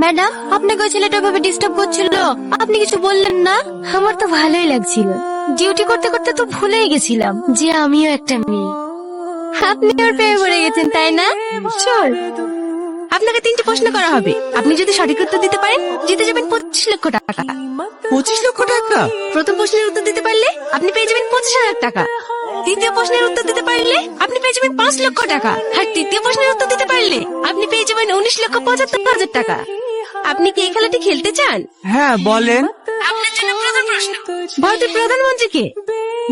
Madam, আপনাকে ওই ছেলেটা ভাবে ডিস্টার্ব করছিল, আপনি কিছু বললেন না? আমার তো ভালোই লাগছিল, ডিউটি করতে করতে তো ভুলেই গেছিলাম যে আমিও একটা মেয়ে। আপনি ওর প্রেমে পড়ে গেছেন, তাই না? চল, আপনাকে 3টি প্রশ্ন করা হবে, আপনি যদি সঠিক উত্তর দিতে পারেন জিতে যাবেন 25 লক্ষ টাকা। 25 লক্ষ টাকা? প্রথম প্রশ্নের উত্তর দিতে পারলে আপনি পেয়ে যাবেন 25,000 টাকা। দ্বিতীয় প্রশ্নের উত্তর দিতে পারলে আপনি পেয়ে যাবেন 5 লক্ষ টাকা। আর তৃতীয় প্রশ্নের উত্তর দিতে পারলে আপনি পেয়ে যাবেন 19,75,000 টাকা। আপনি কি এই খেলাটি খেলতে চান? হ্যাঁ বলেন। আপনার জন্য প্রথম প্রশ্ন, ভারতের প্রধানমন্ত্রী কে?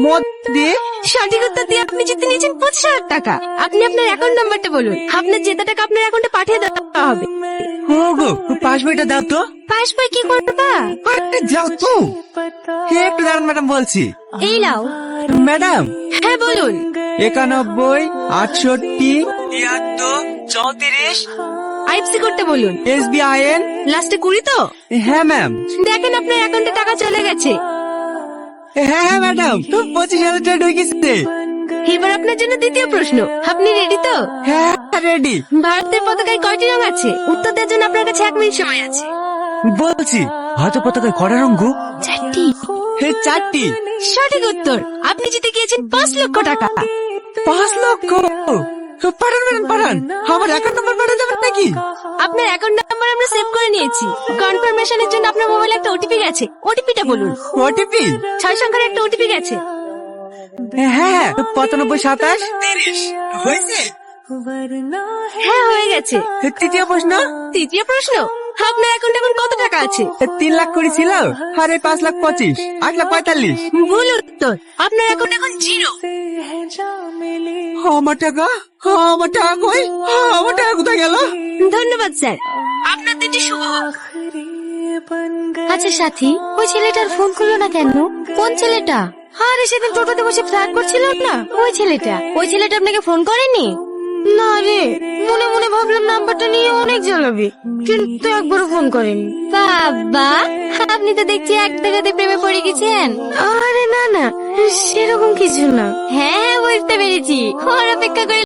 মোদি। সঠিক উত্তর দিয়ে আপনি জিতে নিয়েছেন 25,000 টাকা। আপনি আপনার অ্যাকাউন্ট নাম্বারটা বলুন, আপনার জেতা টাকা আপনার অ্যাকাউন্টে পাঠিয়ে দেওয়া হবে। ওগো, পাস বইটা দাও তো। পাস বই কি করবা? আরে যাও তো। একটু দাঁড়ান ম্যাডাম, বলছি। এই নাও। ম্যাডাম, হ্যাঁ বলুন। 91, 68, 73, 34। আইএফসি করতে বলুন। SBIN। লাস্টে 20 তো? হ্যাঁ ম্যাম। দেখেন আপনার অ্যাকাউন্টে টাকা চলে গেছে। হ্যাঁ হ্যাঁ ম্যাডাম, 25,000 টাকা ঢুকেছে। এবার আপনার জন্য দ্বিতীয় প্রশ্ন, আপনি রেডি তো? হ্যাঁ রেডি। ভারতের পতাকায় কয়টি রং আছে? উত্তর দেওয়ার জন্য আপনার কাছে 1 মিনিট সময় আছে। বলছি, ভারতের পতাকায় কটা রঙ? 4টি। 4টি। সঠিক উত্তর, আপনি জিতে গিয়েছেন 5 লক্ষ টাকা। 5 লক্ষ? পাঠান ম্যাডাম, পাঠান। আমার অ্যাকাউন্ট নাম্বার পাঠাতে যাবেন নাকি? আপনার অ্যাকাউন্ট নাম্বার আমরা সেভ করে নিয়েছি। কনফার্মেশনের জন্য আপনার মোবাইলে একটা ওটিপি গেছে, ওটিপিটা বলুন। ওটিপি? 6 সংখ্যার একটা ওটিপি গেছে। হ্যাঁ, 95, 27, 30 হয়েছে। হ্যাঁ হয়ে গেছে। তৃতীয় প্রশ্ন। তৃতীয় প্রশ্ন, আপনার অ্যাকাউন্টে এখন কত টাকা আছে? 3 লাখ করে ছিল, আরে 5,25,000, 8,45,000। ভুল উত্তর, আপনার অ্যাকাউন্ট এখন 0। আমার টাকা? আমার টাকা কই? আমার টাকা কোথায় গেল? ধন্যবাদ স্যার, আপনার দিনটি শুভ হোক। আচ্ছা সাথী, ওই ছেলেটার ফোন করলো না কেন? কোন ছেলেটা? আরে সেদিন টোটোতে বসে ফ্ল্যাট করছিল না, ওই ছেলেটা। ওই ছেলেটা আপনাকে ফোন করেনি? না রে, মনে মনে ভাবলাম নাম্বারটা নিয়ে অনেক জ্বালাবে, কিন্তু একবারও ফোন করেনি। বাবা, আপনি তো দেখছি এক দেখাতে প্রেমে পড়ে গেছেন। আরে না না, সেরকম কিছু না। হ্যাঁ বুঝতে পেরেছি, ওর অপেক্ষা করে